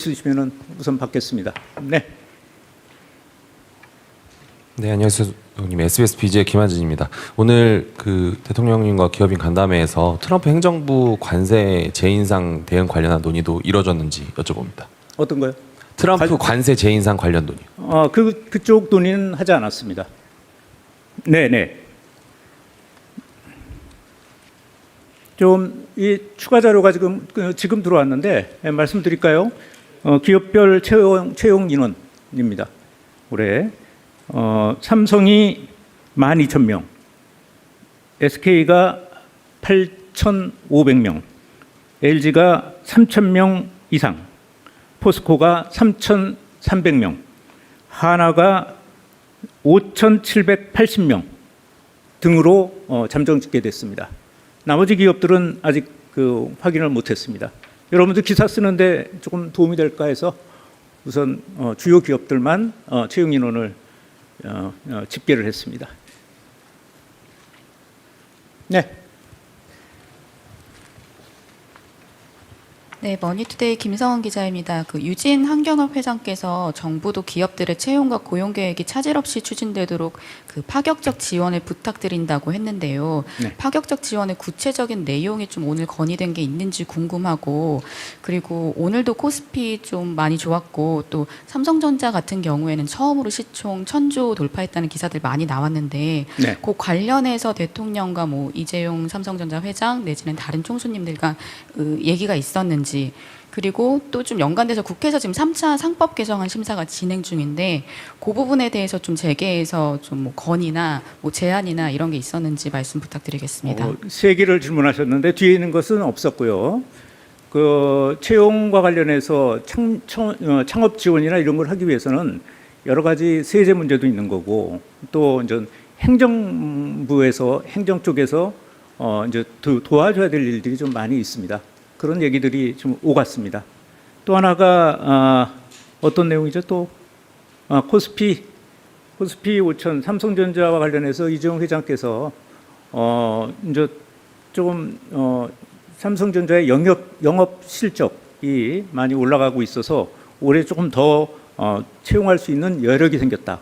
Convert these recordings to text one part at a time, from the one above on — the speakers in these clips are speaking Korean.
있으시면은 우선 받겠습니다. 네. 네, 안녕하세요. SBS BJ의 김한진입니다. 오늘 그 대통령님과 기업인 간담회에서 트럼프 행정부 관세 재인상 대응 관련한 논의도 이뤄졌는지 여쭤봅니다. 어떤 거요? 트럼프 관세 재인상 관련 논의. 그쪽 논의는 하지 않았습니다. 네. 좀 이 추가 자료가 지금 들어왔는데 말씀드릴까요? 기업별 채용 인원입니다. 올해 삼성이 12,000명, SK가 8,500명, LG가 3,000명 이상, 포스코가 3,300명, 하나가 5,780명 등으로 잠정 집계됐습니다. 나머지 기업들은 아직 확인을 못했습니다. 여러분들 기사 쓰는데 조금 도움이 될까 해서 우선 주요 기업들만 채용 인원을 집계를 했습니다. 네. 네, 머니투데이 김성원 기자입니다. 유진 환경업 회장께서 정부도 기업들의 채용과 고용 계획이 차질 없이 추진되도록 파격적 지원을 부탁드린다고 했는데요. 네. 파격적 지원의 구체적인 내용이 좀 오늘 건의된 게 있는지 궁금하고, 그리고 오늘도 코스피 좀 많이 좋았고, 또 삼성전자 같은 경우에는 처음으로 시총 1,000조 돌파했다는 기사들 많이 나왔는데, 네. 그 관련해서 대통령과 이재용 삼성전자 회장 내지는 다른 총수님들과 얘기가 있었는지, 그리고 또 좀 연관돼서 국회에서 지금 3차 상법 개정안 심사가 진행 중인데 그 부분에 대해서 좀 재개해서 좀 건의나 제안이나 이런 게 있었는지 말씀 부탁드리겠습니다. 세 개를 질문하셨는데 뒤에 있는 것은 없었고요. 채용과 관련해서 창업 지원이나 이런 걸 하기 위해서는 여러 가지 세제 문제도 있는 거고 또 이제 행정부에서 행정 쪽에서 이제 도와줘야 될 일들이 좀 많이 있습니다. 그런 얘기들이 좀 오갔습니다. 또 하나가 어떤 내용이죠? 또 코스피 5천 삼성전자와 관련해서 이재용 회장께서 이제 조금 삼성전자의 영업 실적이 많이 올라가고 있어서 올해 조금 더 채용할 수 있는 여력이 생겼다.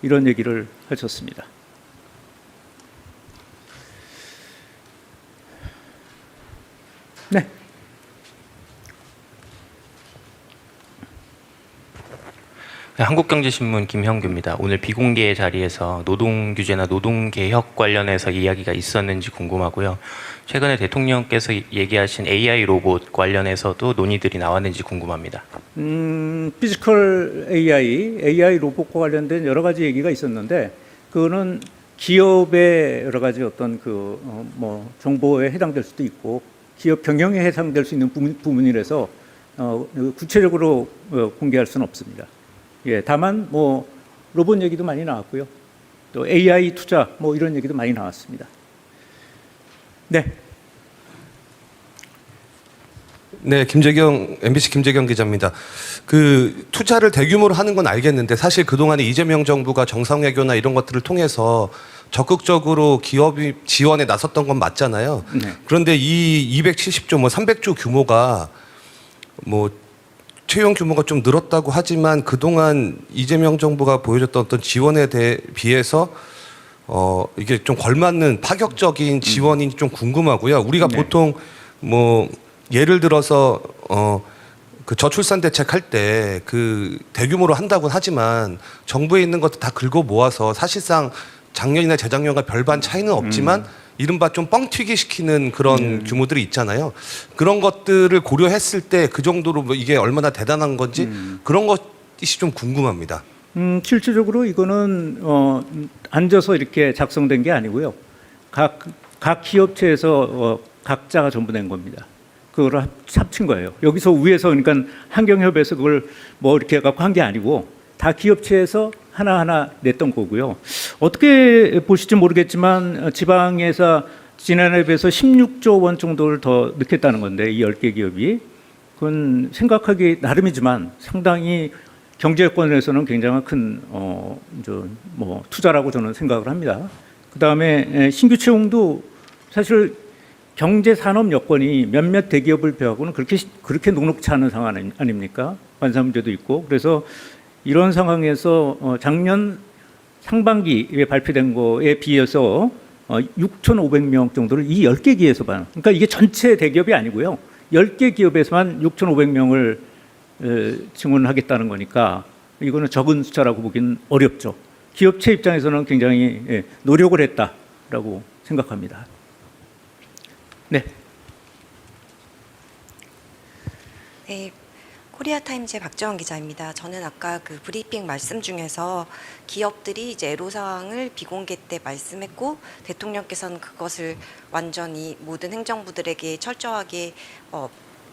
이런 얘기를 하셨습니다. 네. 네, 한국경제신문 김형규입니다. 오늘 비공개 자리에서 노동규제나 노동개혁 관련해서 이야기가 있었는지 궁금하고요. 최근에 대통령께서 얘기하신 AI 로봇 관련해서도 논의들이 나왔는지 궁금합니다. 피지컬 AI 로봇과 관련된 여러 가지 얘기가 있었는데 그거는 기업의 여러 가지 어떤 정보에 해당될 수도 있고 기업 경영에 해당될 수 있는 부분이라서 구체적으로 공개할 수는 없습니다. 예, 다만 로봇 얘기도 많이 나왔고요. 또 AI 투자 이런 얘기도 많이 나왔습니다. 네. 네, MBC 김재경 기자입니다. 투자를 대규모로 하는 건 알겠는데 사실 그동안에 이재명 정부가 정상외교나 이런 것들을 통해서 적극적으로 기업이 지원에 나섰던 건 맞잖아요. 네. 그런데 이 270조, 300조 규모가 채용 규모가 좀 늘었다고 하지만 그동안 이재명 정부가 보여줬던 어떤 지원에 비해서 이게 좀 걸맞는 파격적인 지원인지 좀 궁금하고요. 우리가 네. 보통 예를 들어서 저출산 대책 할 때 대규모로 한다고 하지만 정부에 있는 것도 다 긁어 모아서 사실상 작년이나 재작년과 별반 차이는 없지만 이른바 좀 뻥튀기 시키는 그런 규모들이 있잖아요. 그런 것들을 고려했을 때 그 정도로 이게 얼마나 대단한 건지 그런 것이 좀 궁금합니다. 실질적으로 이거는 앉아서 이렇게 작성된 게 아니고요. 각 기업체에서 각자가 전부 낸 겁니다. 그걸 합친 거예요. 여기서 위에서 그러니까 환경협에서 그걸 이렇게 갖고 한 게 아니고 다 기업체에서 하나하나 냈던 거고요. 어떻게 보실지 모르겠지만 지방에서 지난해에 비해서 16조 원 정도를 더 넣겠다는 건데 이 10개 기업이 그건 생각하기 나름이지만 상당히 경제권에서는 굉장히 큰 투자라고 저는 생각을 합니다. 그다음에 신규 채용도 사실 경제 산업 여건이 몇몇 대기업을 비하고는 그렇게 녹록치 않은 상황 아닙니까? 관사 문제도 있고 그래서 이런 상황에서 작년 상반기에 발표된 거에 비해서 6,500명 정도를 이 10개 기업에서만, 그러니까 이게 전체 대기업이 아니고요. 10개 기업에서만 6,500명을 증원하겠다는 거니까 이거는 적은 숫자라고 보기는 어렵죠. 기업체 입장에서는 굉장히 노력을 했다라고 생각합니다. 네. 네, 코리아타임즈의 박지원 기자입니다. 저는 아까 그 브리핑 말씀 중에서 기업들이 이제 애로사항을 비공개 때 말씀했고 대통령께서는 그것을 완전히 모든 행정부들에게 철저하게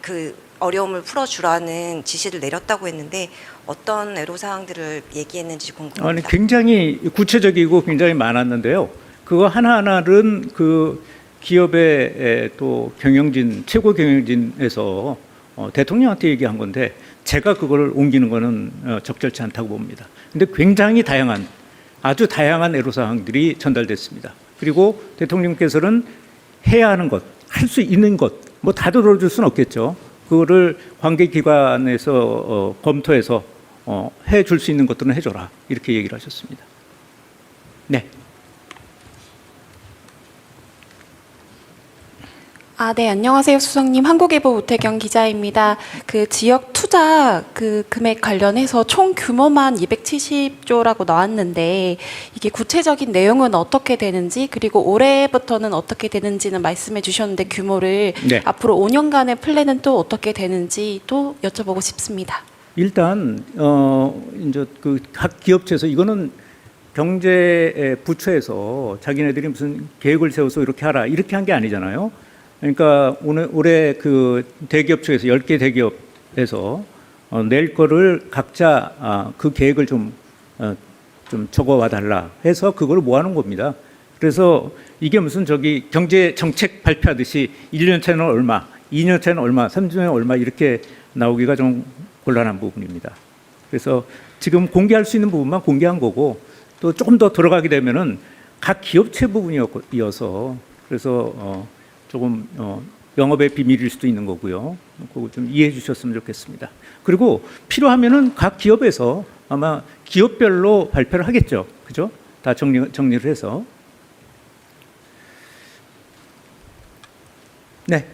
그 어려움을 풀어주라는 지시를 내렸다고 했는데 어떤 애로사항들을 얘기했는지 궁금합니다. 아니, 굉장히 구체적이고 굉장히 많았는데요. 그거 하나하나는 그 기업의 또 경영진, 최고 경영진에서 대통령한테 얘기한 건데 제가 그걸 옮기는 거는 적절치 않다고 봅니다. 근데 굉장히 다양한, 아주 다양한 애로사항들이 전달됐습니다. 그리고 대통령께서는 해야 하는 것, 할 수 있는 것, 뭐 다 들어줄 수는 없겠죠. 그거를 관계기관에서 검토해서 해줄 수 있는 것들은 해줘라. 이렇게 얘기를 하셨습니다. 네. 네, 안녕하세요, 수석님. 한국일보 우태경 기자입니다. 그 지역 투자 그 금액 관련해서 총 규모만 270조라고 나왔는데 이게 구체적인 내용은 어떻게 되는지 그리고 올해부터는 어떻게 되는지는 말씀해 주셨는데 규모를 네. 앞으로 5년간의 플랜은 또 어떻게 되는지 또 여쭤보고 싶습니다. 일단 이제 그 각 기업체에서 이거는 경제 부처에서 자기네들이 무슨 계획을 세워서 이렇게 하라 이렇게 한 게 아니잖아요. 그러니까 올해 그 대기업 쪽에서 10개 대기업에서 낼 거를 각자 그 계획을 좀 적어와 달라 해서 그걸 모아놓은 겁니다. 그래서 이게 무슨 저기 경제 정책 발표하듯이 1년 차는 얼마, 2년 차는 얼마, 3년차는 얼마 이렇게 나오기가 좀 곤란한 부분입니다. 그래서 지금 공개할 수 있는 부분만 공개한 거고 또 조금 더 들어가게 되면은 각 기업체 부분이어서 그래서 조금 영업의 비밀일 수도 있는 거고요. 그거 좀 이해해 주셨으면 좋겠습니다. 그리고 필요하면은 각 기업에서 아마 기업별로 발표를 하겠죠. 그죠? 다 정리를 해서. 네.